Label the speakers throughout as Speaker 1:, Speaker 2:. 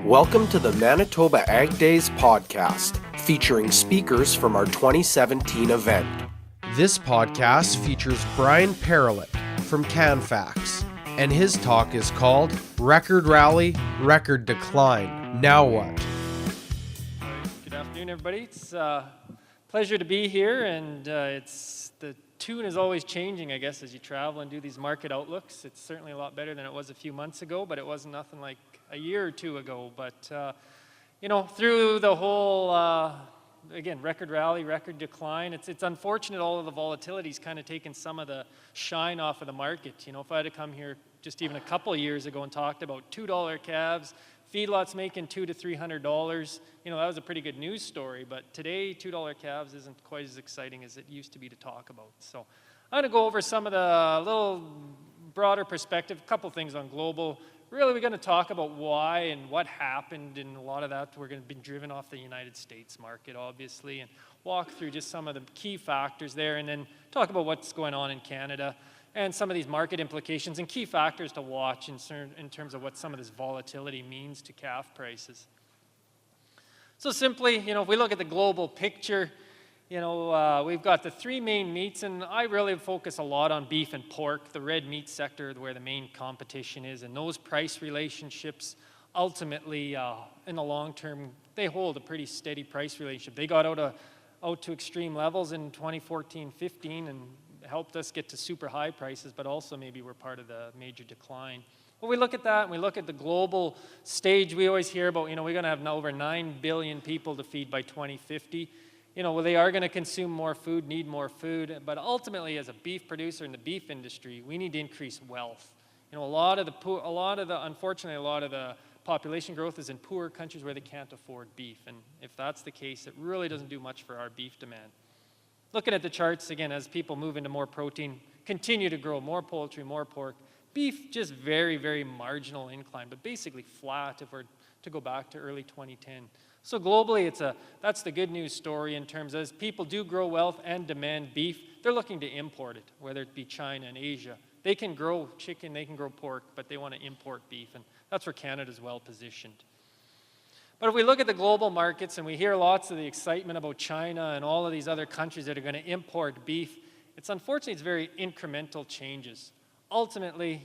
Speaker 1: Welcome to the Manitoba Ag Days podcast, featuring speakers from our 2017 event. This podcast features Brian Perillat from CanFax, and his talk is called Record Rally, Record Decline. Now what?
Speaker 2: Good afternoon, everybody. It's a pleasure to be here, and the tune is always changing, I guess, as you travel and do these market outlooks. It's certainly a lot better than it was a few months ago, but it wasn't nothing like a year or two ago. But, through the whole, record rally, record decline, it's unfortunate all of the volatility's kind of taken some of the shine off of the market. If I had to come here just even a couple of years ago and talked about $2 calves, feedlots making $200 to $300, that was a pretty good news story. But today, $2 calves isn't quite as exciting as it used to be to talk about. So I'm going to go over some of the little broader perspective, a couple things on global. Really, we're going to talk about why and what happened, and a lot of that we're going to be driven off the United States market, obviously, and walk through just some of the key factors there, and then talk about what's going on in Canada and some of these market implications and key factors to watch in terms of what some of this volatility means to calf prices. So simply, if we look at the global picture, we've got the three main meats, and I really focus a lot on beef and pork, the red meat sector where the main competition is, and those price relationships ultimately, in the long term, they hold a pretty steady price relationship. They got out to extreme levels in 2014-15 and helped us get to super high prices, but also maybe we're part of the major decline. When we look at that and we look at the global stage, we always hear about, we're going to have over 9 billion people to feed by 2050. They are going to consume more food, need more food, but ultimately, as a beef producer in the beef industry, we need to increase wealth. Unfortunately, a lot of the population growth is in poorer countries where they can't afford beef, and if that's the case, it really doesn't do much for our beef demand. Looking at the charts, again, as people move into more protein, continue to grow more poultry, more pork, beef just very, very marginal incline, but basically flat if we're to go back to early 2010. So globally, that's the good news story in terms of as people do grow wealth and demand beef, they're looking to import it, whether it be China and Asia. They can grow chicken, they can grow pork, but they want to import beef, and that's where Canada's well positioned. But if we look at the global markets and we hear lots of the excitement about China and all of these other countries that are going to import beef, it's very incremental changes. Ultimately,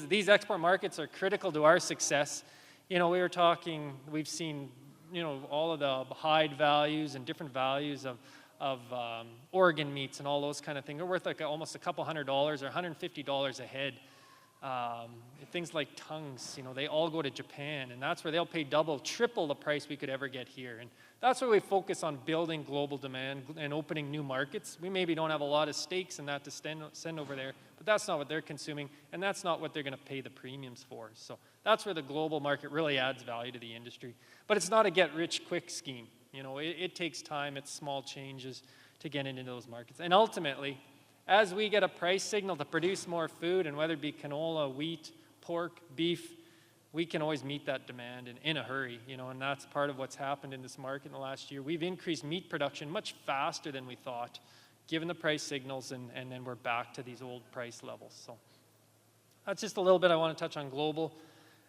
Speaker 2: these export markets are critical to our success. We've seen, all of the hide values and different values of organ meats and all those kind of things. They're worth like almost a couple $100 or $150 a head. Things like tongues, they all go to Japan, and that's where they'll pay double, triple the price we could ever get here. And that's where we focus on building global demand and opening new markets. We maybe don't have a lot of steaks in that to send over there, but that's not what they're consuming, and that's not what they're going to pay the premiums for. So that's where the global market really adds value to the industry. But it's not a get-rich-quick scheme. It takes time, it's small changes to get into those markets. And ultimately, as we get a price signal to produce more food, and whether it be canola, wheat, pork, beef, we can always meet that demand in a hurry, and that's part of what's happened in this market in the last year. We've increased meat production much faster than we thought, given the price signals, and then we're back to these old price levels. So that's just a little bit I want to touch on global.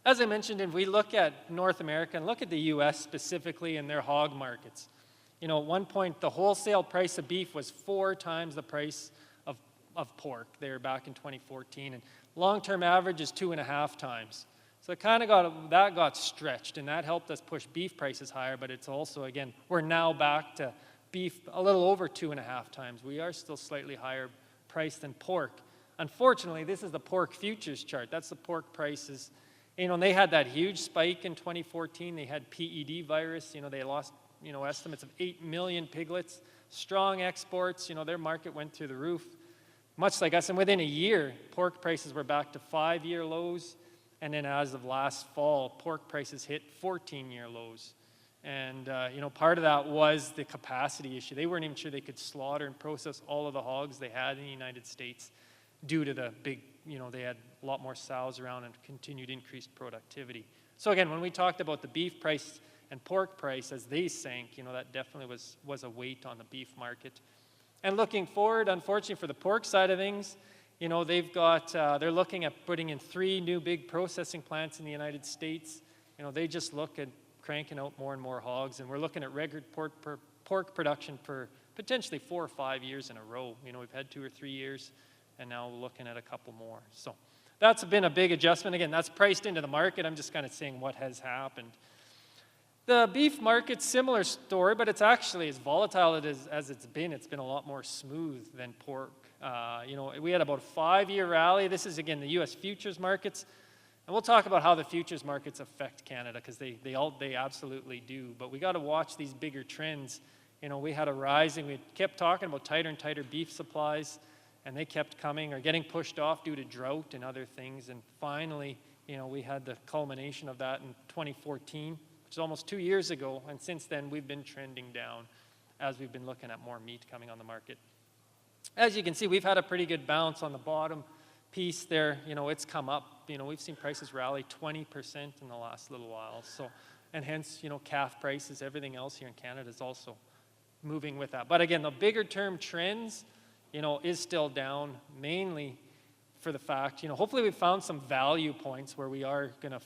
Speaker 2: As I mentioned, if we look at North America and look at the U.S. specifically and their hog markets, at one point the wholesale price of beef was 4 times the price of pork there back in 2014, and long-term average is 2.5 times. So it kind of got stretched, and that helped us push beef prices higher, but it's also, again, we're now back to beef a little over 2.5 times. We are still slightly higher priced than pork. Unfortunately, this is the pork futures chart. That's the pork prices. They had that huge spike in 2014. They had PED virus. They lost, estimates of 8 million piglets. Strong exports. Their market went through the roof. Much like us, and within a year, pork prices were back to 5-year lows, and then as of last fall, pork prices hit 14-year lows. And, part of that was the capacity issue. They weren't even sure they could slaughter and process all of the hogs they had in the United States due to the big, they had a lot more sows around and continued increased productivity. So again, when we talked about the beef price and pork price as they sank, that definitely was a weight on the beef market. And looking forward, unfortunately for the pork side of things, they're looking at putting in 3 new big processing plants in the United States. they just look at cranking out more and more hogs, and we're looking at record pork production for potentially 4 or 5 years in a row. We've had 2 or 3 years, and now we're looking at a couple more. So that's been a big adjustment. Again, that's priced into the market. I'm just kind of saying what has happened. The beef market, similar story, but it's actually as volatile as it's been. It's been a lot more smooth than pork. We had about a 5-year rally. This is, again, the U.S. futures markets. And we'll talk about how the futures markets affect Canada, because they absolutely do. But we got to watch these bigger trends. We had a rising. We kept talking about tighter and tighter beef supplies, and they kept coming or getting pushed off due to drought and other things. And finally, we had the culmination of that in 2014, which is almost 2 years ago. And since then, we've been trending down as we've been looking at more meat coming on the market. As you can see, we've had a pretty good bounce on the bottom piece there. It's come up. We've seen prices rally 20% in the last little while. So, and hence, calf prices, everything else here in Canada is also moving with that. But again, the bigger term trends, is still down, mainly for the fact, hopefully we've found some value points where we are going to,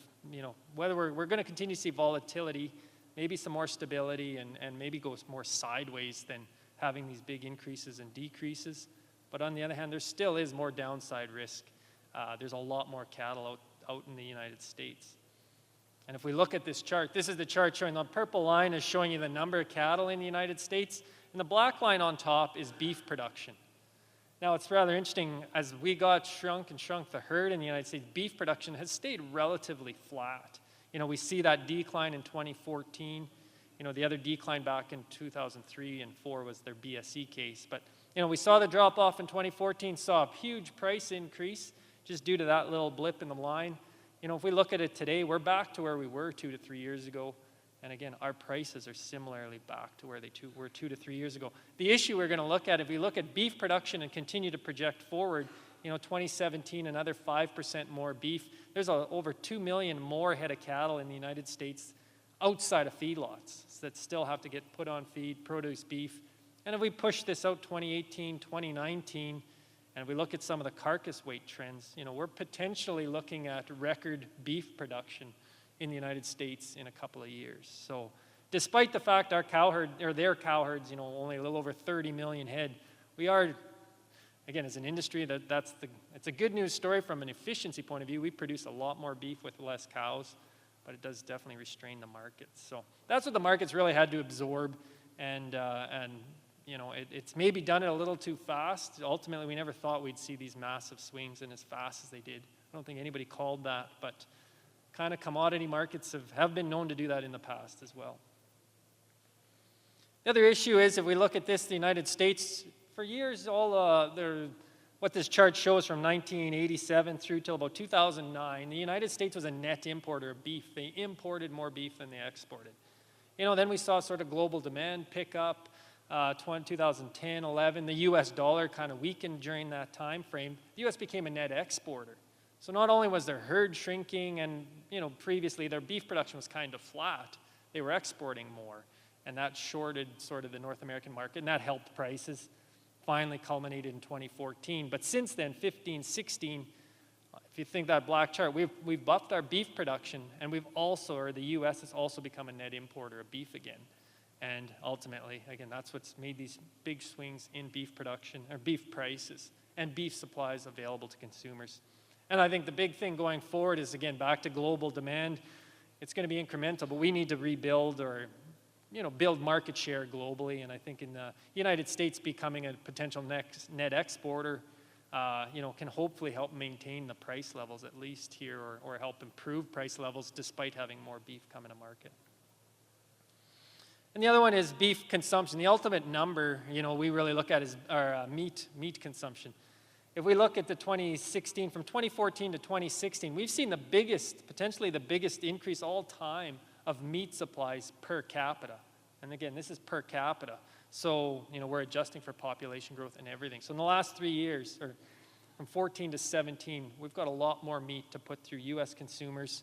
Speaker 2: whether we're going to continue to see volatility, maybe some more stability, and maybe go more sideways than having these big increases and decreases. But on the other hand, there still is more downside risk. There's a lot more cattle out in the United States. And if we look at this chart, this is the chart showing the purple line is showing you the number of cattle in the United States, and the black line on top is beef production. Now, it's rather interesting, as we got shrunk the herd in the United States, beef production has stayed relatively flat. We see that decline in 2014. The other decline back in 2003 and 2004 was their BSE case. But, we saw the drop off in 2014, saw a huge price increase just due to that little blip in the line. If we look at it today, we're back to where we were 2 to 3 years ago. And again, our prices are similarly back to where they were 2 to 3 years ago. The issue we're going to look at, if we look at beef production and continue to project forward, 2017, another 5% more beef. There's over 2 million more head of cattle in the United States outside of feedlots that still have to get put on feed, produce beef. And if we push this out 2018, 2019, and if we look at some of the carcass weight trends, we're potentially looking at record beef production in the United States in a couple of years. So despite the fact our cow herd, or their cow herds, only a little over 30 million head, we are, again, as an industry, it's a good news story from an efficiency point of view. We produce a lot more beef with less cows, but it does definitely restrain the market. So that's what the market's really had to absorb, and it's maybe done it a little too fast. Ultimately, we never thought we'd see these massive swings and as fast as they did. I don't think anybody called that, but kind of commodity markets have been known to do that in the past as well. The other issue is, if we look at this, the United States, for years, what this chart shows from 1987 through till about 2009, the United States was a net importer of beef. They imported more beef than they exported. Then we saw sort of global demand pick up. 2010, 11, the U.S. dollar kind of weakened during that time frame. The U.S. became a net exporter. So not only was their herd shrinking, and previously their beef production was kind of flat, they were exporting more, and that shorted sort of the North American market, and that helped prices. Finally culminated in 2014. But since then, 15, 16, if you think that black chart, we've buffed our beef production, and the U.S. has also become a net importer of beef again. And ultimately, again, that's what's made these big swings in beef production, or beef prices, and beef supplies available to consumers. And I think the big thing going forward is, again, back to global demand. It's going to be incremental, but we need to rebuild or build market share globally. And I think in the United States becoming a potential next net exporter, can hopefully help maintain the price levels at least here, or help improve price levels despite having more beef coming to market. And the other one is beef consumption. The ultimate number, we really look at is our meat consumption. If we look at the 2016, from 2014 to 2016, we've seen potentially the biggest increase all time of meat supplies per capita. And again, this is per capita. So, we're adjusting for population growth and everything. So in the last 3 years, or from 14 to 17, we've got a lot more meat to put through U.S. consumers.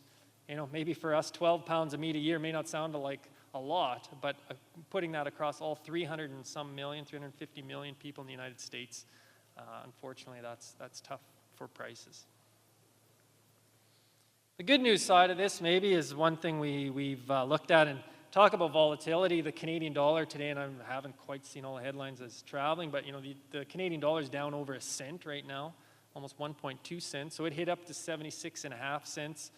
Speaker 2: Maybe for us, 12 pounds of meat a year may not sound like a lot, but putting that across all 350 million people in the United States, unfortunately, that's tough for prices. The good news side of this maybe is one thing we've looked at and talk about volatility. The Canadian dollar today, and I haven't quite seen all the headlines as traveling, but the Canadian dollar is down over a cent right now, almost 1.2 cents. So it hit up to 76.5 cents,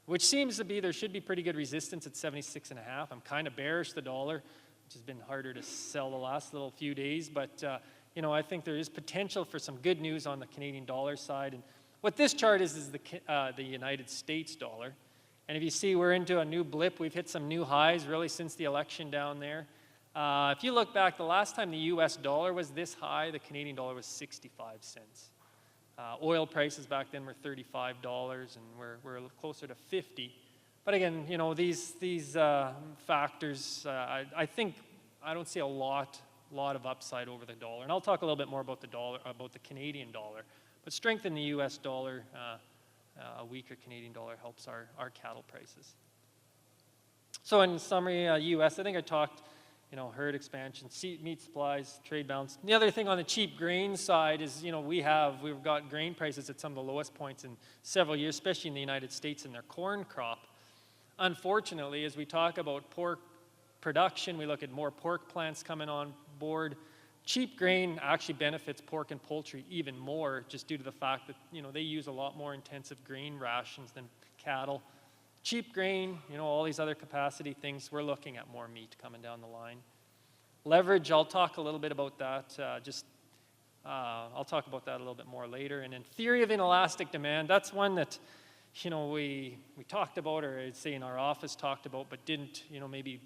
Speaker 2: which seems to be, there should be pretty good resistance at 76.5. I'm kind of bearish the dollar, which has been harder to sell the last little few days, but I think there is potential for some good news on the Canadian dollar side. And what this chart is the United States dollar. And if you see, we're into a new blip. We've hit some new highs really since the election down there. If you look back, the last time the US dollar was this high, the Canadian dollar was 65 cents. Oil prices back then were $35, and we're closer to 50. But again, these factors, I think I don't see a lot of upside over the dollar. And I'll talk a little bit more about the Canadian dollar. But strength in the US dollar, a weaker Canadian dollar helps our cattle prices. So in summary, US, I think I talked, herd expansion, meat supplies, trade balance. The other thing on the cheap grain side is, we've got grain prices at some of the lowest points in several years, especially in the United States in their corn crop. Unfortunately, as we talk about pork production, we look at more pork plants coming on board. Cheap grain actually benefits pork and poultry even more, just due to the fact that they use a lot more intensive grain rations than cattle. Cheap grain, all these other capacity things, we're looking at more meat coming down the line. Leverage, I'll talk a little bit about that. I'll talk about that a little bit more later. And then theory of inelastic demand, that's one that we talked about, or I'd say in our office talked about, but didn't maybe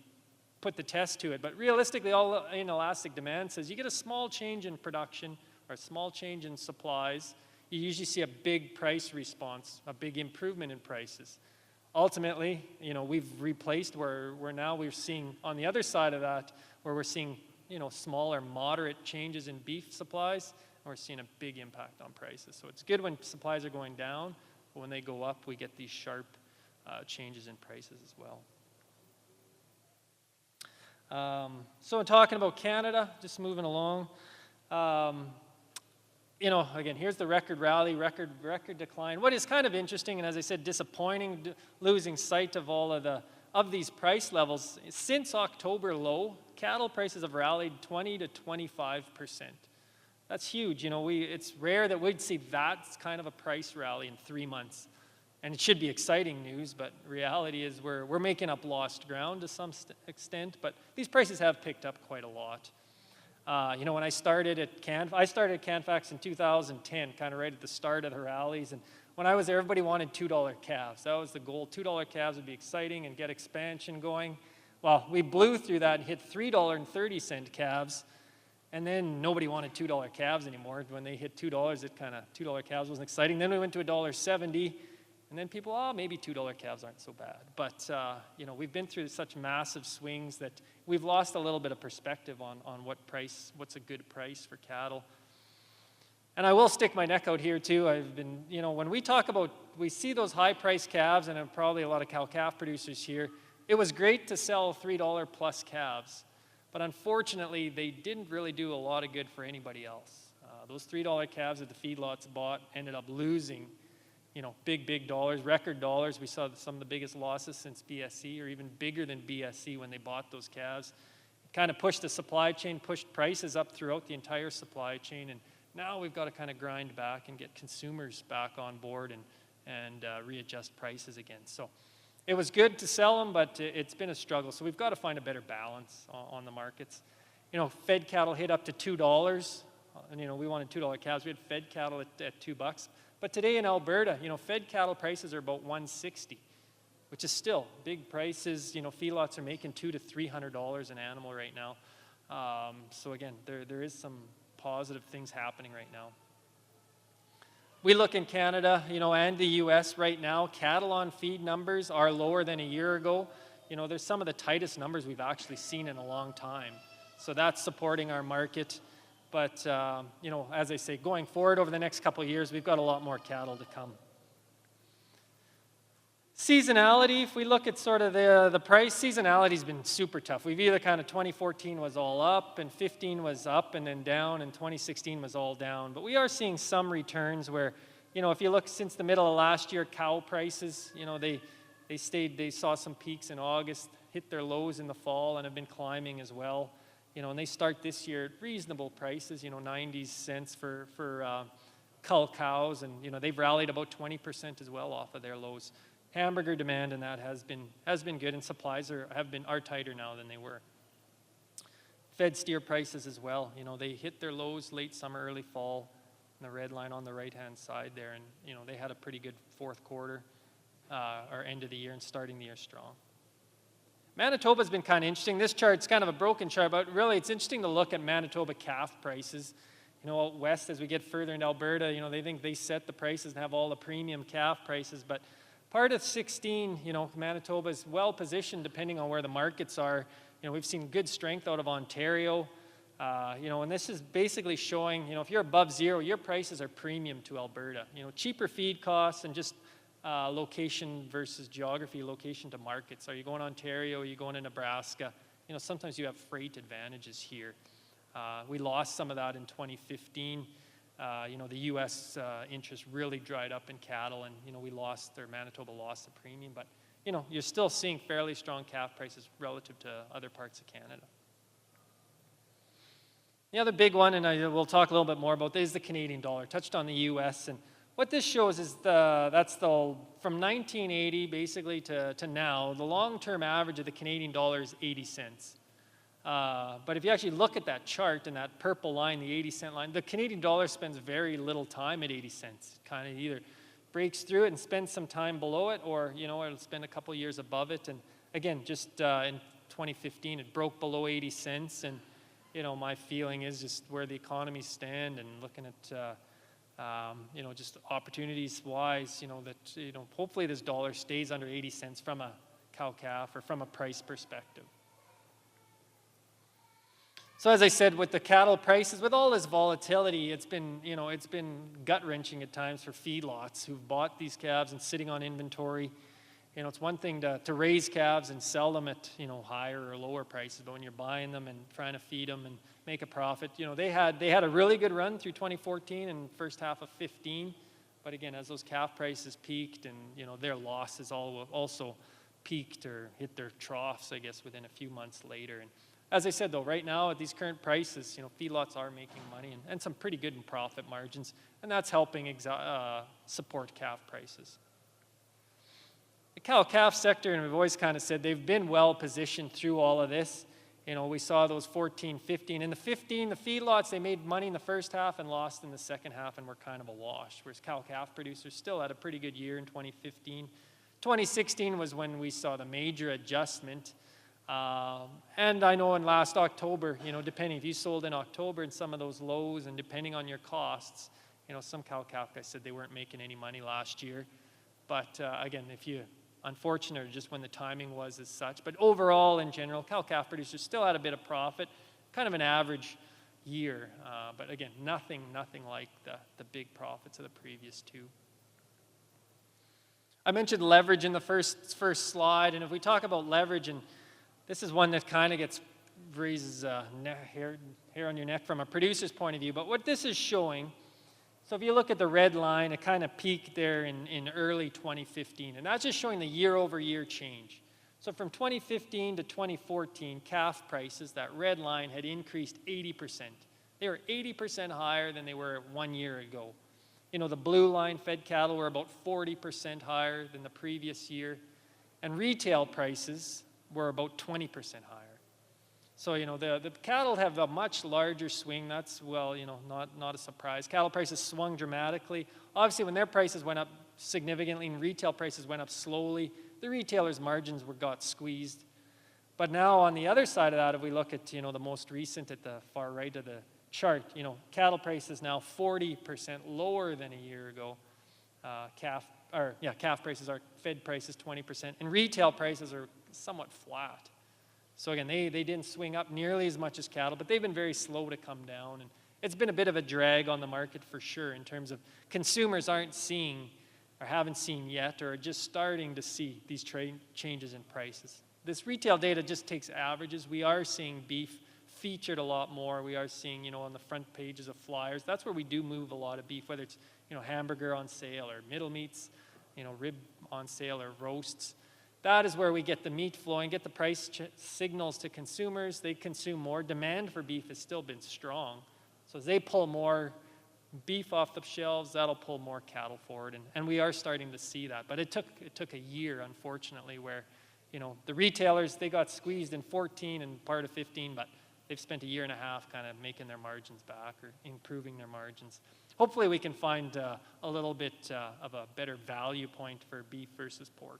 Speaker 2: put the test to it. But realistically, all inelastic demand says you get a small change in production or a small change in supplies, you usually see a big price response, a big improvement in prices. Ultimately, we've replaced where we're seeing on the other side of that, where we're seeing smaller, moderate changes in beef supplies, and we're seeing a big impact on prices. So it's good when supplies are going down, but when they go up, we get these sharp changes in prices as well. So in talking about Canada, just moving along, again, here's the record rally, record decline. What is kind of interesting, and as I said, disappointing, losing sight of all of these price levels, since October low, cattle prices have rallied 20 to 25%. That's huge. It's rare that we'd see that kind of a price rally in 3 months. And it should be exciting news, but reality is we're making up lost ground to some extent, but these prices have picked up quite a lot. When I started at Canfax in 2010, kind of right at the start of the rallies, and when I was there, everybody wanted $2 calves. That was the goal. $2 calves would be exciting and get expansion going. Well, we blew through that and hit $3.30 calves, and then nobody wanted $2 calves anymore. When they hit $2, $2 calves wasn't exciting. Then we went to $1.70. And then people, maybe $2 calves aren't so bad. But, we've been through such massive swings that we've lost a little bit of perspective on what's a good price for cattle. And I will stick my neck out here too. I've been, when we see those high-priced calves, and probably a lot of cow-calf producers here, it was great to sell $3 plus calves. But unfortunately, they didn't really do a lot of good for anybody else. Those $3 calves that the feedlots bought ended up losing big dollars, record dollars. We saw some of the biggest losses since BSE, or even bigger than BSE when they bought those calves. It kind of pushed the supply chain, pushed prices up throughout the entire supply chain, and now we've got to kind of grind back and get consumers back on board and readjust prices again. So it was good to sell them, but it's been a struggle. So we've got to find a better balance on the markets. Fed cattle hit up to $2, and we wanted $2 calves. We had fed cattle at $2. But today in Alberta, fed cattle prices are about $160, which is still big prices. Feedlots are making $200 to $300 an animal right now. So again, there is some positive things happening right now. We look in Canada, and the U.S. right now, cattle on feed numbers are lower than a year ago. There's some of the tightest numbers we've actually seen in a long time. So that's supporting our market. But, as I say, going forward over the next couple of years, we've got a lot more cattle to come. Seasonality, if we look at sort of the price, seasonality's been super tough. We've either kind of 2014 was all up, and 15 was up and then down, and 2016 was all down. But we are seeing some returns where, if you look since the middle of last year, cow prices, they saw some peaks in August, hit their lows in the fall, and have been climbing as well. And they start this year at reasonable prices, 90 cents for cull cows, and they've rallied about 20% as well off of their lows. Hamburger demand and that has been good, and supplies are tighter now than they were. Fed steer prices as well. They hit their lows late summer, early fall, in the red line on the right-hand side there, and they had a pretty good fourth quarter or end of the year and starting the year strong. Manitoba's been kind of interesting. This chart's kind of a broken chart, but really it's interesting to look at Manitoba calf prices. Out west, as we get further into Alberta, they think they set the prices and have all the premium calf prices, but part of 16, Manitoba is well positioned depending on where the markets are. We've seen good strength out of Ontario, and this is basically showing, if you're above zero, your prices are premium to Alberta. Cheaper feed costs and just location versus geography, location to markets. Are you going to Ontario? Are you going to Nebraska? Sometimes you have freight advantages here. We lost some of that in 2015. The U.S. interest really dried up in cattle, and Manitoba lost the premium. But you're still seeing fairly strong calf prices relative to other parts of Canada. The other big one, and we'll talk a little bit more about this, is the Canadian dollar. Touched on the U.S. and what this shows is from 1980 basically to now, the long-term average of the Canadian dollar is 80 cents. But if you actually look at that chart and that purple line, the 80-cent line, the Canadian dollar spends very little time at 80 cents. Kind of either breaks through it and spends some time below it, or it'll spend a couple years above it. And again, just in 2015, it broke below 80 cents. And my feeling is just where the economies stand and looking at just opportunities-wise, that hopefully this dollar stays under 80 cents from a cow-calf or from a price perspective. So as I said, with the cattle prices, with all this volatility, it's been gut-wrenching at times for feedlots who've bought these calves and sitting on inventory. It's one thing to raise calves and sell them at higher or lower prices, but when you're buying them and trying to feed them and make a profit, they had a really good run through 2014 and first half of 15. But again, as those calf prices peaked and their losses also peaked or hit their troughs, I guess, within a few months later. And as I said, though, right now at these current prices, feedlots are making money and some pretty good profit margins, and that's helping support calf prices. The cow-calf sector, and we've always kind of said they've been well positioned through all of this. We saw those 14, 15. In the 15, the feedlots, they made money in the first half and lost in the second half and were kind of a wash, whereas cow-calf producers still had a pretty good year in 2015. 2016 was when we saw the major adjustment. And I know in last October, depending if you sold in October in some of those lows and depending on your costs, some cow-calf guys said they weren't making any money last year. But again, unfortunate, or just when the timing was as such. But overall, in general, cow-calf producers still had a bit of profit, kind of an average year. But again, nothing like the big profits of the previous two. I mentioned leverage in the first slide, and if we talk about leverage, and this is one that kind of raises hair on your neck from a producer's point of view. But what this is showing, so if you look at the red line, it kind of peaked there in early 2015. And that's just showing the year-over-year change. So from 2015 to 2014, calf prices, that red line, had increased 80%. They were 80% higher than they were 1 year ago. The blue line, fed cattle, were about 40% higher than the previous year. And retail prices were about 20% higher. So, the cattle have a much larger swing. That's, not a surprise. Cattle prices swung dramatically. Obviously, when their prices went up significantly and retail prices went up slowly, the retailers' margins got squeezed. But now, on the other side of that, if we look at, the most recent at the far right of the chart, cattle prices now 40% lower than a year ago. Calf prices are, fed prices 20%, and retail prices are somewhat flat. So again, they didn't swing up nearly as much as cattle, but they've been very slow to come down. And it's been a bit of a drag on the market for sure in terms of consumers aren't seeing or haven't seen yet or are just starting to see these changes in prices. This retail data just takes averages. We are seeing beef featured a lot more. We are seeing, on the front pages of flyers. That's where we do move a lot of beef, whether it's, hamburger on sale or middle meats, rib on sale or roasts. That is where we get the meat flowing, get the price signals to consumers. They consume more. Demand for beef has still been strong. So as they pull more beef off the shelves, that'll pull more cattle forward. And we are starting to see that. But it took a year, unfortunately, where the retailers, they got squeezed in 14 and part of 15, but they've spent a year and a half kind of making their margins back or improving their margins. Hopefully we can find a little bit of a better value point for beef versus pork.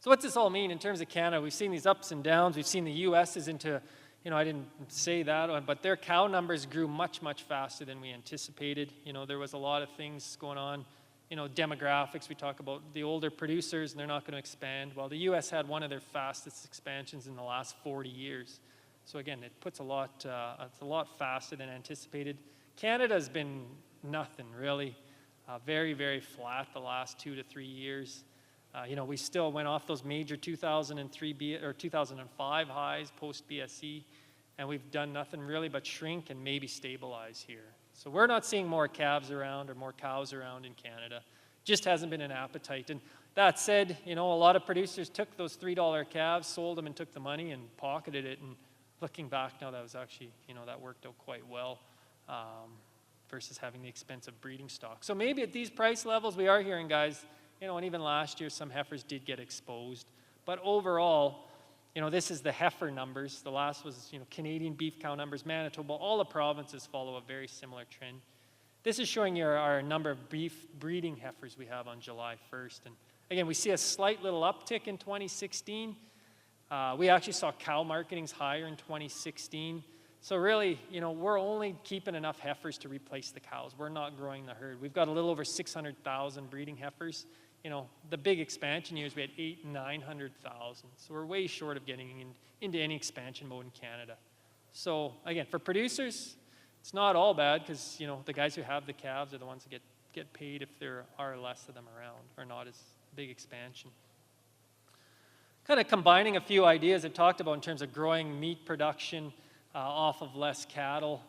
Speaker 2: So what's this all mean in terms of Canada? We've seen these ups and downs. We've seen the U.S. is into, I didn't say that one, but their cow numbers grew much, much faster than we anticipated. There was a lot of things going on. Demographics, we talk about the older producers and they're not going to expand. Well, the U.S. had one of their fastest expansions in the last 40 years. So again, it puts it's a lot faster than anticipated. Canada's been nothing really, very, very flat the last 2 to 3 years. We still went off those major 2003 or 2005 highs post BSE, and we've done nothing really but shrink and maybe stabilize here. So we're not seeing more calves around or more cows around in Canada. Just hasn't been an appetite. And that said, a lot of producers took those $3 calves, sold them and took the money and pocketed it. And looking back now, that was actually, that worked out quite well versus having the expensive breeding stock. So maybe at these price levels, we are hearing, guys, and even last year, some heifers did get exposed. But overall, this is the heifer numbers. The last was, Canadian beef cow numbers, Manitoba. All the provinces follow a very similar trend. This is showing you our number of beef breeding heifers we have on July 1st. And again, we see a slight little uptick in 2016. We actually saw cow marketings higher in 2016. So really, we're only keeping enough heifers to replace the cows. We're not growing the herd. We've got a little over 600,000 breeding heifers. The big expansion years, we had 800,000 and 900,000. So we're way short of getting into any expansion mode in Canada. So again, for producers, it's not all bad because, the guys who have the calves are the ones that get paid if there are less of them around or not as big expansion. Kind of combining a few ideas I've talked about in terms of growing meat production off of less cattle.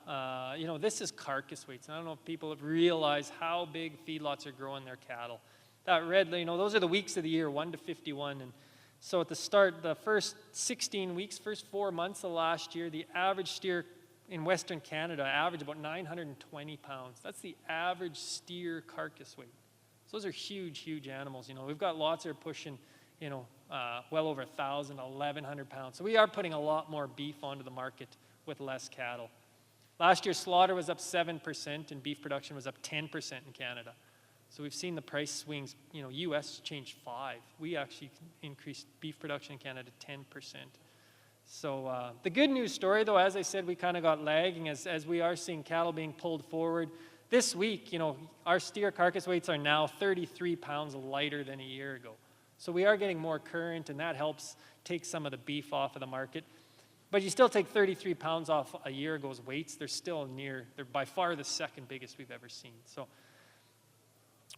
Speaker 2: This is carcass weights. And I don't know if people have realized how big feedlots are growing their cattle. That red, those are the weeks of the year, 1 to 51. And so at the start, the first 16 weeks, first 4 months of last year, the average steer in Western Canada averaged about 920 pounds. That's the average steer carcass weight. So those are huge, huge animals. We've got lots that are pushing, well over 1,000, 1,100 pounds. So we are putting a lot more beef onto the market with less cattle. Last year, slaughter was up 7% and beef production was up 10% in Canada. So we've seen the price swings, U.S. changed 5. We actually increased beef production in Canada 10%. So the good news story, though, as I said, we kind of got lagging as we are seeing cattle being pulled forward. This week, our steer carcass weights are now 33 pounds lighter than a year ago. So we are getting more current, and that helps take some of the beef off of the market. But you still take 33 pounds off a year ago's weights, they're by far the second biggest we've ever seen. So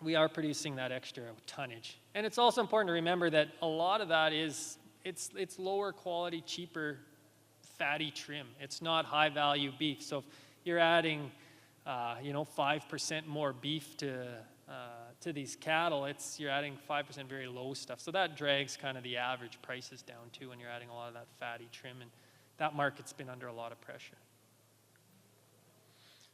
Speaker 2: we are producing that extra tonnage. And it's also important to remember that a lot of that is, it's lower quality, cheaper, fatty trim. It's not high value beef. So if you're adding, 5% more beef to these cattle, you're adding 5% very low stuff. So that drags kind of the average prices down too when you're adding a lot of that fatty trim. And that market's been under a lot of pressure.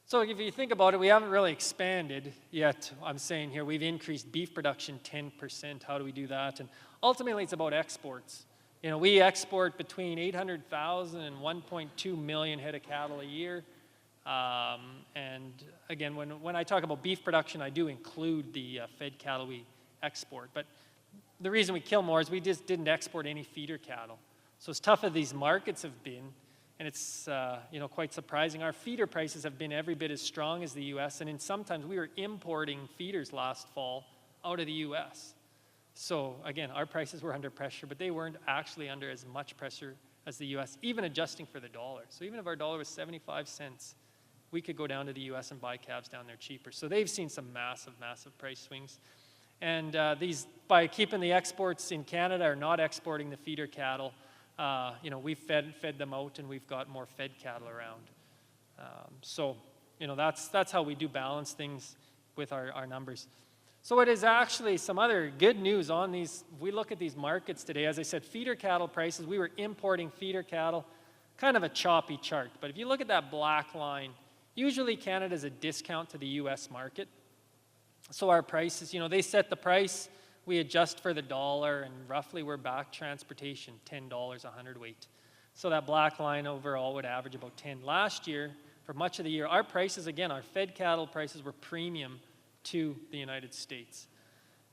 Speaker 2: So if you think about it, we haven't really expanded yet. I'm saying here we've increased beef production 10%. How do we do that? And ultimately, it's about exports. We export between 800,000 and 1.2 million head of cattle a year. And again, when I talk about beef production, I do include the fed cattle we export. But the reason we kill more is we just didn't export any feeder cattle. So as tough as these markets have been, and it's quite surprising, our feeder prices have been every bit as strong as the U.S. And sometimes we were importing feeders last fall out of the U.S. So again, our prices were under pressure, but they weren't actually under as much pressure as the U.S., even adjusting for the dollar. So even if our dollar was 75 cents, we could go down to the U.S. and buy calves down there cheaper. So they've seen some massive, massive price swings. And by keeping the exports in Canada or not exporting the feeder cattle, we've fed them out, and we've got more fed cattle around. So that's how we do balance things with our numbers. So it is actually some other good news on these. We look at these markets today. As I said, feeder cattle prices, we were importing feeder cattle, kind of a choppy chart. But if you look at that black line, usually Canada is a discount to the US market. So our prices, they set the price, we adjust for the dollar, and roughly we're back transportation, $10 a hundredweight. So that black line overall would average about 10. Last year, for much of the year, our prices, again, our fed cattle prices were premium to the United States.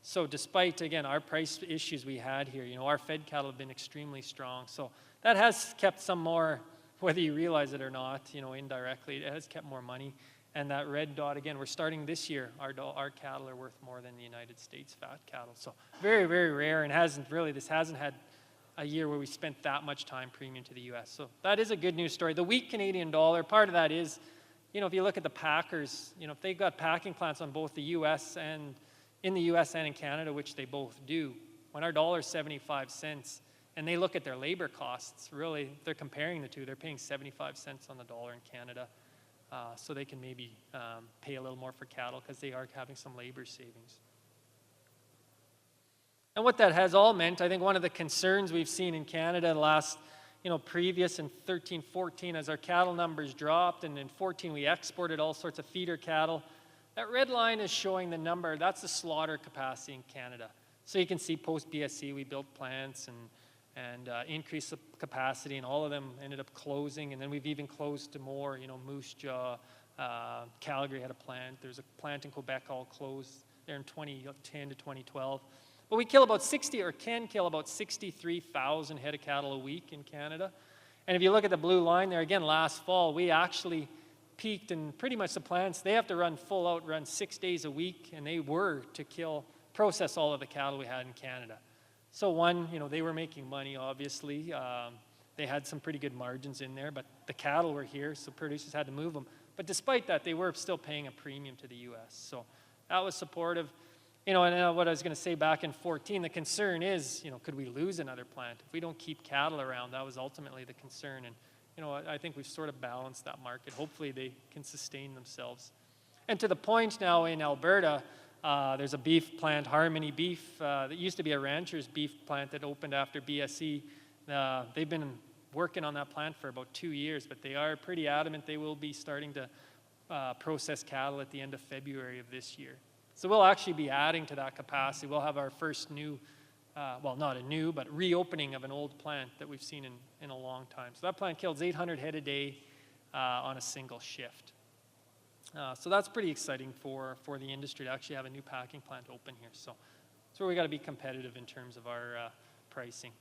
Speaker 2: So despite, again, our price issues we had here, our fed cattle have been extremely strong. So that has kept some more, whether you realize it or not, indirectly, it has kept more money. And that red dot, again, we're starting this year, our cattle are worth more than the United States fat cattle. So very, very rare, and this hasn't had a year where we spent that much time premium to the U.S. So that is a good news story. The weak Canadian dollar, part of that is, if you look at the packers, if they've got packing plants on both the U.S. and in the U.S. and in Canada, which they both do, when our dollar is 75 cents, and they look at their labor costs, really, they're comparing the two. They're paying 75 cents on the dollar in Canada, so they can maybe pay a little more for cattle because they are having some labor savings. And what that has all meant, I think one of the concerns we've seen in Canada the last, previous in 13, 14, as our cattle numbers dropped, and in 14 we exported all sorts of feeder cattle. That red line is showing the number, that's the slaughter capacity in Canada. So you can see post-BSE we built plants and increased the capacity, and all of them ended up closing, and then we've even closed to more, Moose Jaw, Calgary had a plant, there's a plant in Quebec all closed there in 2010 to 2012. But we can kill about 63,000 head of cattle a week in Canada. And if you look at the blue line there, again, last fall, we actually peaked, and pretty much the plants, they have to run full out, run 6 days a week, and they were to process all of the cattle we had in Canada. So they were making money, obviously. They had some pretty good margins in there, but the cattle were here, so producers had to move them. But despite that, they were still paying a premium to the U.S. So that was supportive. And what I was going to say back in 14, the concern is, could we lose another plant? If we don't keep cattle around, that was ultimately the concern. And, I think we've sort of balanced that market. Hopefully they can sustain themselves. And to the point now in Alberta, there's a beef plant, Harmony Beef, that used to be a rancher's beef plant that opened after BSE. They've been working on that plant for about 2 years, but they are pretty adamant they will be starting to process cattle at the end of February of this year. So we'll actually be adding to that capacity. We'll have our first new, not a new, but reopening of an old plant that we've seen in a long time. So that plant kills 800 head a day on a single shift. So that's pretty exciting for the industry to actually have a new packing plant open here. So that's where we got to be competitive in terms of our pricing.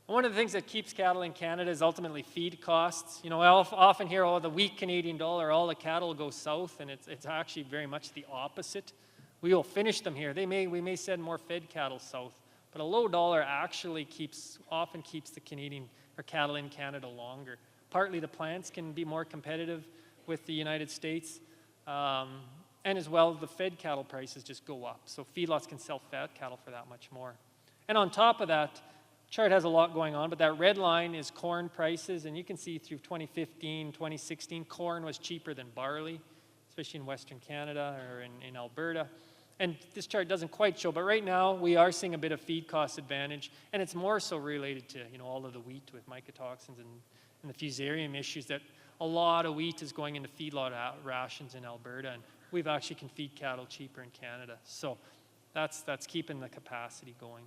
Speaker 2: And one of the things that keeps cattle in Canada is ultimately feed costs. I often hear, the weak Canadian dollar, all the cattle go south, and it's actually very much the opposite. We will finish them here. We may send more fed cattle south, but a low dollar actually often keeps the Canadian or cattle in Canada longer. Partly the plants can be more competitive with the United States, and as well the fed cattle prices just go up. So feedlots can sell fat cattle for that much more. And on top of that, chart has a lot going on, but that red line is corn prices, and you can see through 2015, 2016, corn was cheaper than barley, especially in Western Canada or in Alberta. And this chart doesn't quite show, but right now we are seeing a bit of feed cost advantage, and it's more so related to all of the wheat with mycotoxins and the fusarium issues, that a lot of wheat is going into feedlot rations in Alberta, and we've actually can feed cattle cheaper in Canada. So that's keeping the capacity going.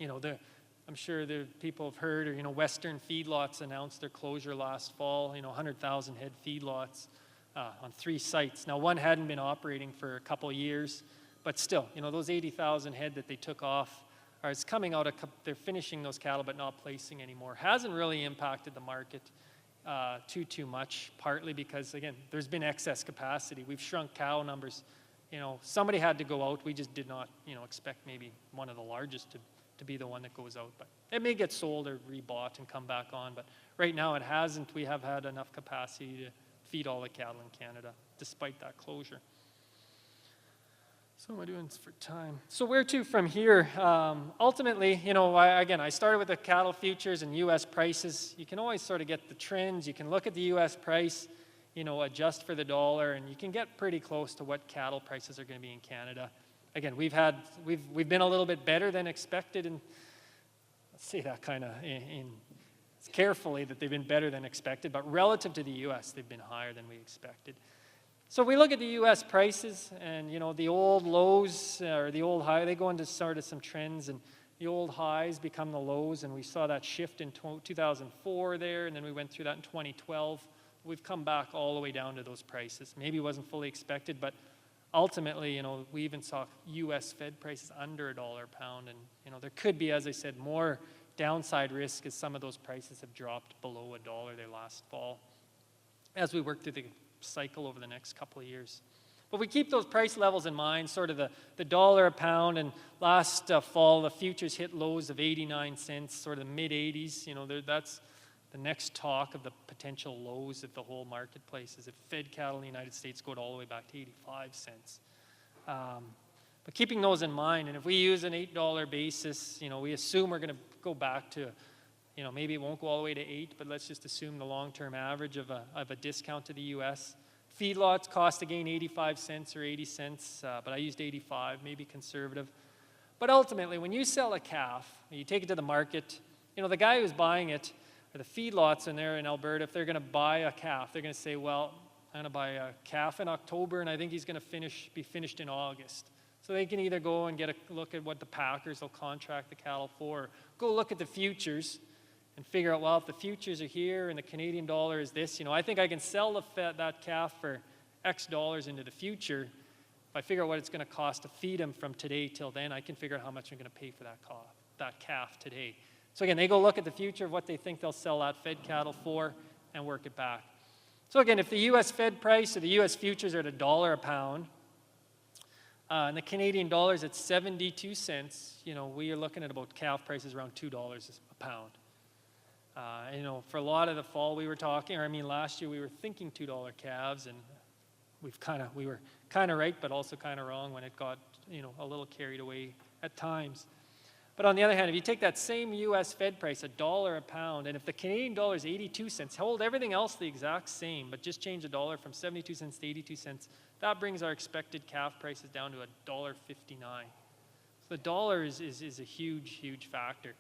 Speaker 2: I'm sure the people have heard, or Western feedlots announced their closure last fall. 100,000 head feedlots on 3 sites. Now, one hadn't been operating for a couple of years, but still, those 80,000 head that they took off, it's coming out. They're finishing those cattle, but not placing anymore. Hasn't really impacted the market too much. Partly because, again, there's been excess capacity. We've shrunk cow numbers. Somebody had to go out. We just did not, expect maybe one of the largest to be the one that goes out. But it may get sold or rebought and come back on. But right now it hasn't. We have had enough capacity to feed all the cattle in Canada, despite that closure. So what am I doing for time? So where to from here? Ultimately, I started with the cattle futures and U.S. prices. You can always sort of get the trends. You can look at the U.S. price, adjust for the dollar, and you can get pretty close to what cattle prices are going to be in Canada. Again, we've been a little bit better than expected, and let's say that kind of carefully that they've been better than expected, but relative to the U.S., they've been higher than we expected. So we look at the U.S. prices, and the old lows or the old high, they go into sort of some trends, and the old highs become the lows, and we saw that shift in 2004 there, and then we went through that in 2012. We've come back all the way down to those prices. Maybe it wasn't fully expected, but ultimately, we even saw U.S. Fed prices under $1 a pound, and there could be, as I said, more downside risk as some of those prices have dropped below $1 there last fall as we work through the cycle over the next couple of years. But we keep those price levels in mind, sort of the dollar a pound, and last fall the futures hit lows of 89 cents, sort of mid-80s. That's the next talk of the potential lows of the whole marketplace is if fed cattle in the United States go all the way back to 85 cents. But keeping those in mind, and if we use an $8 basis, we assume we're going to go back to, maybe it won't go all the way to 8, but let's just assume the long-term average of a discount to the U.S. Feedlots cost again 85 cents or 80 cents, but I used 85, maybe conservative. But ultimately, when you sell a calf, you take it to the market, the guy who's buying it, or the feedlots in there in Alberta, if they're going to buy a calf, they're going to say, well, I'm going to buy a calf in October, and I think he's going to be finished in August. So they can either go and get a look at what the packers will contract the cattle for, or go look at the futures and figure out, well, if the futures are here and the Canadian dollar is this, I think I can sell that calf for X dollars into the future. If I figure out what it's going to cost to feed him from today till then, I can figure out how much I'm going to pay for that calf today. So again, they go look at the future of what they think they'll sell that fed cattle for and work it back. So again, if the U.S. Fed price or the U.S. futures are at $1 a pound, and the Canadian dollar is at 72 cents, we are looking at about calf prices around $2 a pound. For a lot of the fall we were talking, last year we were thinking $2 calves, and we were kind of right, but also kind of wrong when it got, a little carried away at times. But on the other hand, if you take that same U.S. Fed price, $1 a pound, and if the Canadian dollar is 82 cents, hold everything else the exact same, but just change the dollar from 72 cents to 82 cents, that brings our expected calf prices down to $1.59. So the dollar is a huge, huge factor.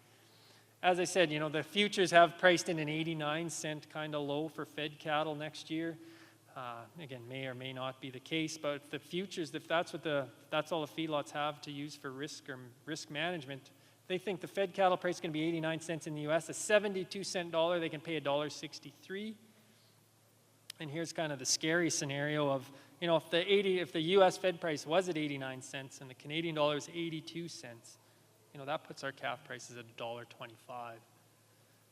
Speaker 2: As I said, the futures have priced in an 89 cent kind of low for fed cattle next year. Again, may or may not be the case, but the futures, if that's all the feedlots have to use for risk management, they think the fed cattle price is going to be 89 cents in the U.S. A 72-cent dollar, they can pay $1.63. And here's kind of the scary scenario of, if the U.S. Fed price was at 89 cents and the Canadian dollar is 82 cents, that puts our calf prices at $1.25.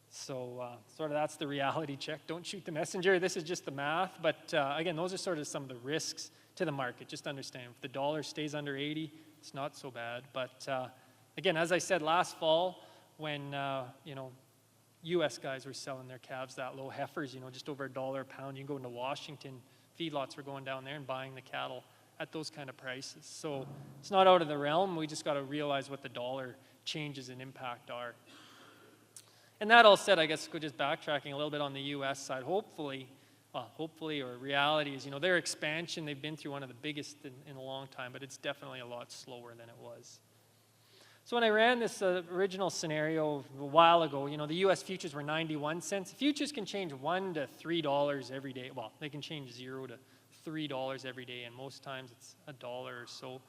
Speaker 2: So sort of that's the reality check. Don't shoot the messenger. This is just the math. But again, those are sort of some of the risks to the market. Just understand, if the dollar stays under 80, it's not so bad. But again, as I said last fall, when U.S. guys were selling their calves that low, heifers, just over $1 a pound, you can go into Washington, feedlots were going down there and buying the cattle at those kind of prices. So it's not out of the realm. We just got to realize what the dollar changes and impact are. And that all said, I guess we're just backtracking a little bit on the U.S. side. Hopefully, or reality is, their expansion, they've been through one of the biggest in a long time, but it's definitely a lot slower than it was. So when I ran this original scenario a while ago, the U.S. futures were 91 cents. Futures can change $1 to $3 every day. Well, they can change $0 to $3 every day, and most times it's $1 or so.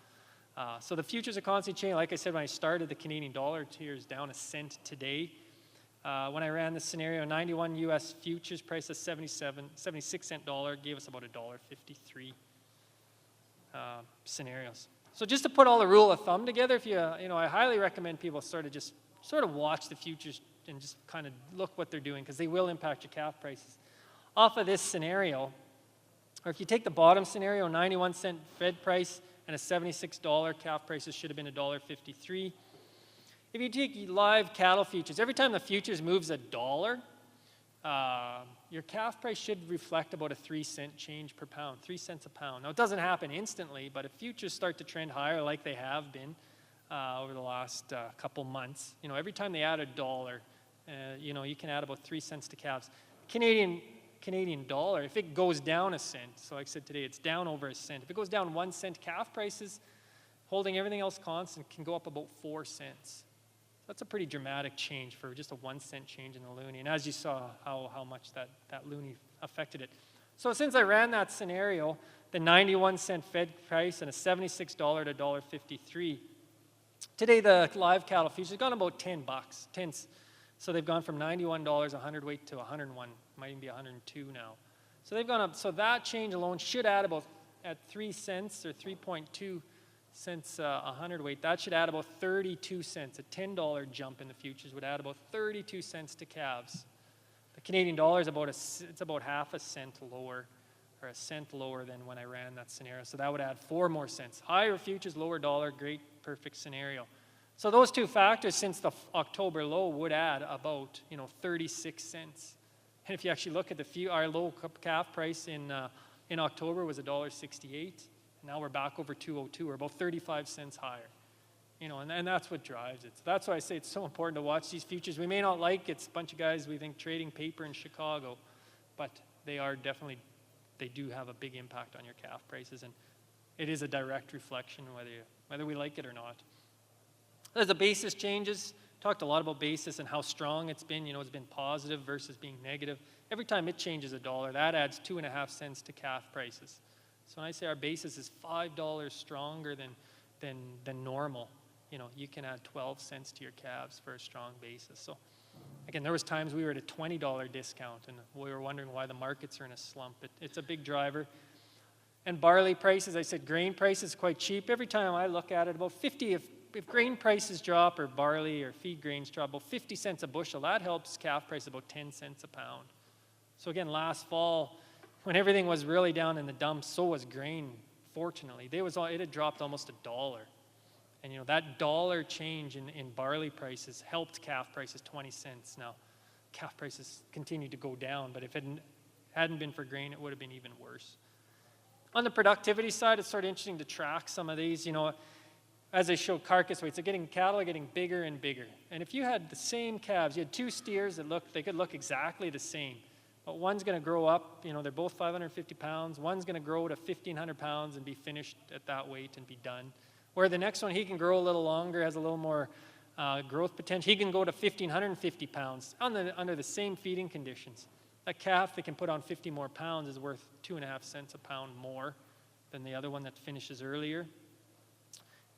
Speaker 2: So the futures are constantly changing. Like I said, when I started, the Canadian dollar here is down a cent today. When I ran this scenario, 91 U.S. futures price of 76-cent dollar gave us about $1.53 scenarios. So just to put all the rule of thumb together, if I highly recommend people sort of watch the futures and just kind of look what they're doing, because they will impact your calf prices. Off of this scenario, or if you take the bottom scenario, 91 cent Fed price and a $76 calf prices should have been $1.53. If you take live cattle futures, every time the futures moves $1, your calf price should reflect about a 3-cent change per pound, 3 cents a pound. Now, it doesn't happen instantly, but if futures start to trend higher like they have been over the last couple months, every time they add $1, you can add about 3 cents to calves. Canadian dollar, if it goes down a cent, so like I said today, it's down over a cent. If it goes down 1 cent, calf prices, holding everything else constant, can go up about 4 cents. That's a pretty dramatic change for just a 1 cent change in the loonie. And as you saw, how much that loonie affected it. So since I ran that scenario, the 91-cent Fed price and a $76 to $1.53, today the live cattle futures have gone about $10. So they've gone from $91 a hundredweight to 101, might even be 102 now. So they've gone up. So that change alone should add about, at 3 cents or 3.2 cents a hundredweight, that should add about 32 cents. A $10 jump in the futures would add about 32 cents to calves. The Canadian dollar is about half a cent lower, or a cent lower than when I ran that scenario. So that would add 4 more cents. Higher futures, lower dollar, great, perfect scenario. So those two factors since the October low would add about 36 cents. And if you actually look at our low calf price in October was $1.68. Now we're back over 202. We're about 35 cents higher. And that's what drives it. So that's why I say it's so important to watch these futures. We may not like it's a bunch of guys we think trading paper in Chicago, but they do have a big impact on your calf prices, and it is a direct reflection whether we like it or not. There's the basis changes. Talked a lot about basis and how strong it's been. It's been positive versus being negative. Every time it changes $1, that adds 2.5 cents to calf prices. So when I say our basis is $5 stronger than normal, you can add 12 cents to your calves for a strong basis. So again, there was times we were at a $20 discount, and we were wondering why the markets are in a slump. It's a big driver. And barley prices, I said grain prices quite cheap. Every time I look at it, about 50, if grain prices drop or barley or feed grains drop about 50 cents a bushel, that helps calf price about 10 cents a pound. So again, last fall, when everything was really down in the dumps, so was grain, fortunately. It had dropped almost $1. And that dollar change in barley prices helped calf prices 20 cents. Now, calf prices continued to go down, but if it hadn't been for grain, it would have been even worse. On the productivity side, it's sort of interesting to track some of these. As I showed carcass weights, cattle are getting bigger and bigger. And if you had the same calves, you had 2 steers they could look exactly the same. But one's going to grow up, they're both 550 pounds. One's going to grow to 1,500 pounds and be finished at that weight and be done. Where the next one, he can grow a little longer, has a little more growth potential. He can go to 1,550 pounds under the same feeding conditions. That calf that can put on 50 more pounds is worth 2.5 cents a pound more than the other one that finishes earlier.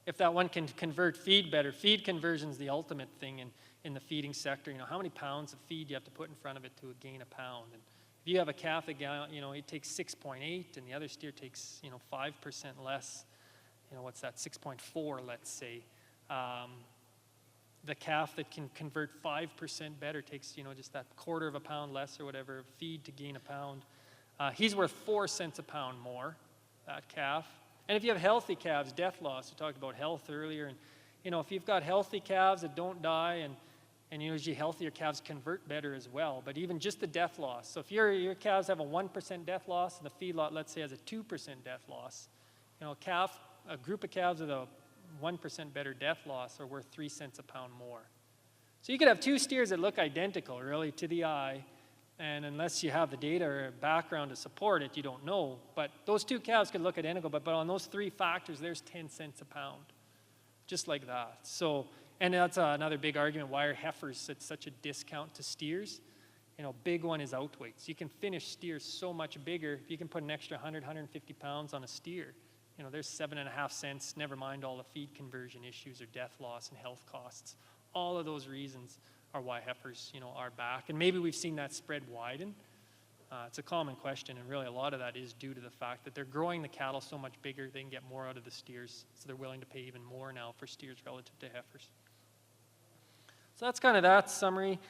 Speaker 2: If that one can convert feed better, feed conversion is the ultimate thing in the feeding sector. How many pounds of feed you have to put in front of it to gain a pound. And if you have a calf that it takes 6.8 and the other steer takes 5% less, what's that, 6.4, let's say. The calf that can convert 5% better takes just that quarter of a pound less or whatever feed to gain a pound. He's worth 4 cents a pound more, that calf. And if you have healthy calves, death loss, we talked about health earlier, and if you've got healthy calves that don't die, and usually healthier calves convert better as well, but even just the death loss. So if your calves have a 1% death loss and the feedlot, let's say, has a 2% death loss, a group of calves with a 1% better death loss are worth 3 cents a pound more. So you could have 2 steers that look identical, really, to the eye, and unless you have the data or background to support it, you don't know. But those 2 calves could look identical, but on those 3 factors, there's 10 cents a pound, just like that. So, and that's another big argument why are heifers at such a discount to steers. Big one is outweights. You can finish steers so much bigger if you can put an extra 100, 150 pounds on a steer. There's 7.5 cents, never mind all the feed conversion issues or death loss and health costs. All of those reasons are why heifers, are back. And maybe we've seen that spread widen. It's a common question, and really a lot of that is due to the fact that they're growing the cattle so much bigger, they can get more out of the steers, so they're willing to pay even more now for steers relative to heifers. So that's kind of that summary.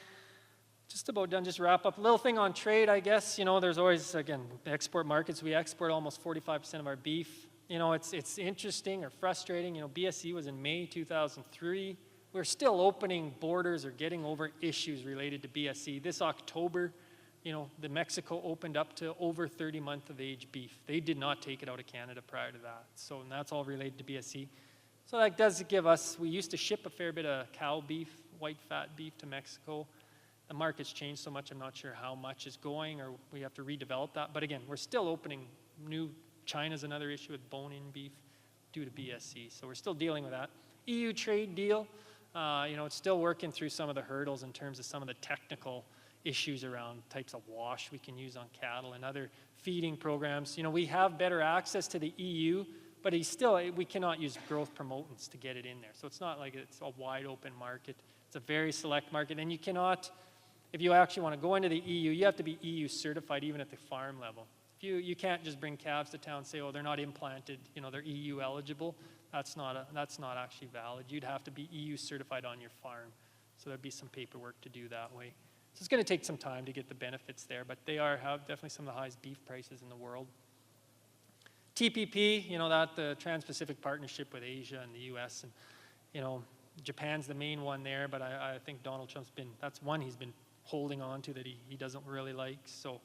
Speaker 2: Just about done, just wrap up. A little thing on trade, I guess. There's always, again, export markets. We export almost 45% of our beef. It's interesting or frustrating. BSE was in May 2003. We're still opening borders or getting over issues related to BSE. This October, the Mexico opened up to over 30-month of age beef. They did not take it out of Canada prior to that. So, and that's all related to BSE. So that does give us, we used to ship a fair bit of cow beef, white fat beef to Mexico. The market's changed so much, I'm not sure how much is going, or we have to redevelop that. But again, we're still opening new. China's another issue with bone-in beef due to BSE. So we're still dealing with that. EU trade deal, it's still working through some of the hurdles in terms of some of the technical issues around types of wash we can use on cattle and other feeding programs. We have better access to the EU, but we cannot use growth promotants to get it in there. So it's not like it's a wide open market. It's a very select market, and you cannot. If you actually want to go into the EU, you have to be EU certified even at the farm level. You can't just bring calves to town and say, oh, they're not implanted, they're EU eligible. That's not actually valid. You'd have to be EU certified on your farm. So there'd be some paperwork to do that way. So it's going to take some time to get the benefits there, but they have definitely some of the highest beef prices in the world. TPP, the Trans-Pacific Partnership with Asia and the US, and Japan's the main one there, but I think Donald Trump's that's one he's been holding on to that he doesn't really like, so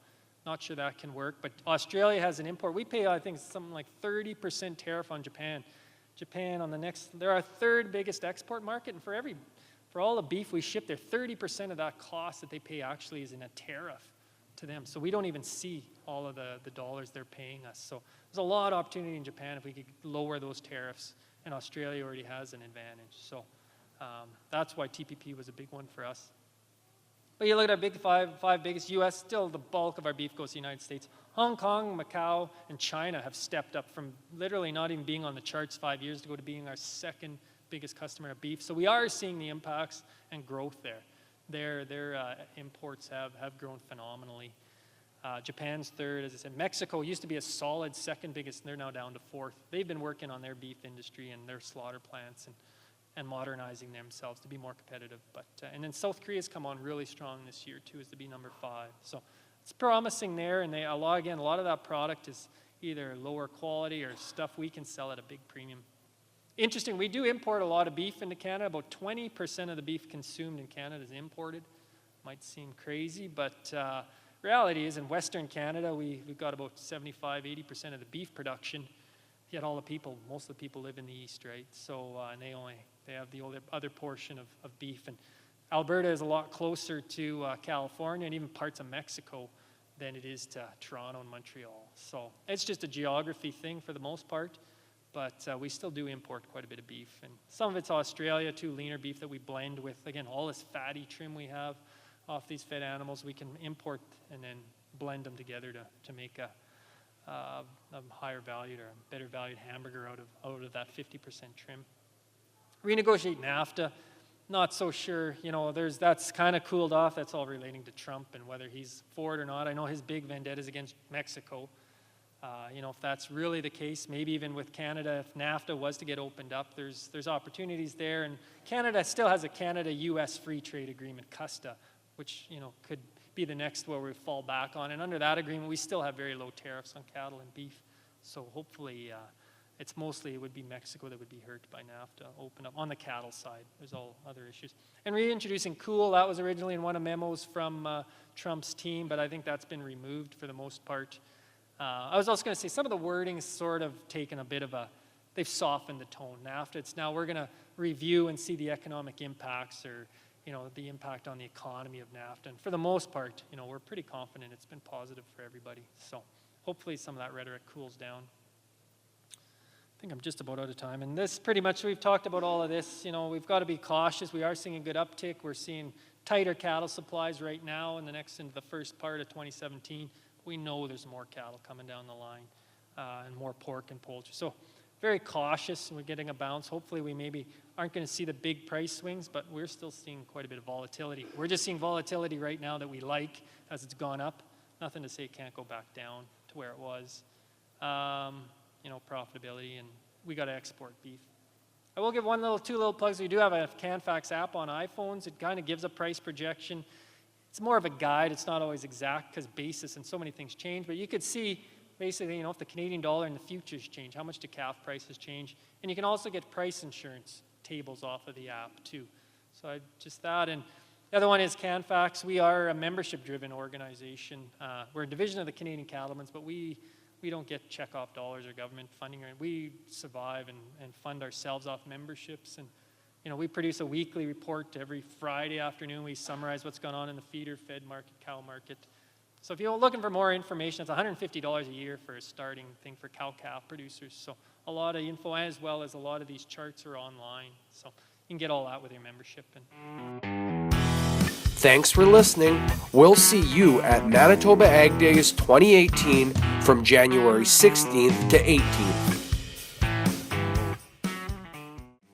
Speaker 2: not sure that can work. But Australia has an import. We pay, I think, something like 30% tariff on Japan. Japan they're our third biggest export market, and for all the beef we ship there, 30% of that cost that they pay actually is in a tariff to them. So we don't even see all of the dollars they're paying us. So there's a lot of opportunity in Japan if we could lower those tariffs, and Australia already has an advantage. So that's why TPP was a big one for us. But you look at our big five biggest, U.S., still the bulk of our beef goes to the United States. Hong Kong, Macau, and China have stepped up from literally not even being on the charts 5 years ago to being our second biggest customer of beef. So we are seeing the impacts and growth there. Their imports have grown phenomenally. Japan's third, as I said. Mexico used to be a solid second biggest, and they're now down to fourth. They've been working on their beef industry and their slaughter plants and modernizing themselves to be more competitive. And then South Korea's come on really strong this year too, as to be number 5. So it's promising there, and a lot of that product is either lower quality or stuff we can sell at a big premium. Interesting, we do import a lot of beef into Canada. About 20% of the beef consumed in Canada is imported. Might seem crazy, but reality is in Western Canada, we've got about 75-80% of the beef production. Yet most of the people live in the east, right? So and they have the other portion of beef. And Alberta is a lot closer to California and even parts of Mexico than it is to Toronto and Montreal. So it's just a geography thing for the most part. But we still do import quite a bit of beef. And some of it's Australia too, leaner beef that we blend with. Again, all this fatty trim we have off these fed animals, we can import and then blend them together to make a higher valued or a better valued hamburger out of that 50% trim. Renegotiate NAFTA, not so sure. That's kind of cooled off. That's all relating to Trump and whether he's for it or not. I know his big vendetta is against Mexico. If that's really the case, maybe even with Canada, if NAFTA was to get opened up, there's opportunities there. And Canada still has a Canada-U.S. free trade agreement, CUSTA, which could be the next where we fall back on. And under that agreement, we still have very low tariffs on cattle and beef. So hopefully, it would be Mexico that would be hurt by NAFTA open up on the cattle side. There's all other issues. And reintroducing cool, that was originally in one of memos from Trump's team, but I think that's been removed for the most part. I was also going to say some of the wording's sort of taken a bit of they've softened the tone. NAFTA, it's now we're going to review and see the economic impacts or the impact on the economy of NAFTA. And for the most part, we're pretty confident it's been positive for everybody. So hopefully some of that rhetoric cools down. I think I'm just about out of time. And this pretty much, we've talked about all of this. We've got to be cautious. We are seeing a good uptick. We're seeing tighter cattle supplies right now into the first part of 2017. We know there's more cattle coming down the line and more pork and poultry. So very cautious, and we're getting a bounce. Hopefully we maybe aren't going to see the big price swings, but we're still seeing quite a bit of volatility. We're just seeing volatility right now that we like as it's gone up. Nothing to say it can't go back down to where it was. Profitability, and we got to export beef. I will give two little plugs. We do have a CanFax app on iPhones. It kind of gives a price projection. It's more of a guide. It's not always exact because basis and so many things change. But you could see basically, if the Canadian dollar and the futures change, how much do calf prices change. And you can also get price insurance tables off of the app too. So just that. And The other one is CanFax. We are a membership-driven organization. We're a division of the Canadian Cattlemen's, but we don't get check-off dollars or government funding. We survive and fund ourselves off memberships. And we produce a weekly report every Friday afternoon. We summarize what's going on in the feeder, fed market, cow market. So if you're looking for more information, it's $150 a year for a starting thing for cow-calf producers. So a lot of info, as well as a lot of these charts are online. So you can get all that with your membership.
Speaker 1: Thanks for listening. We'll see you at Manitoba Ag Days 2018 from January 16th to 18th.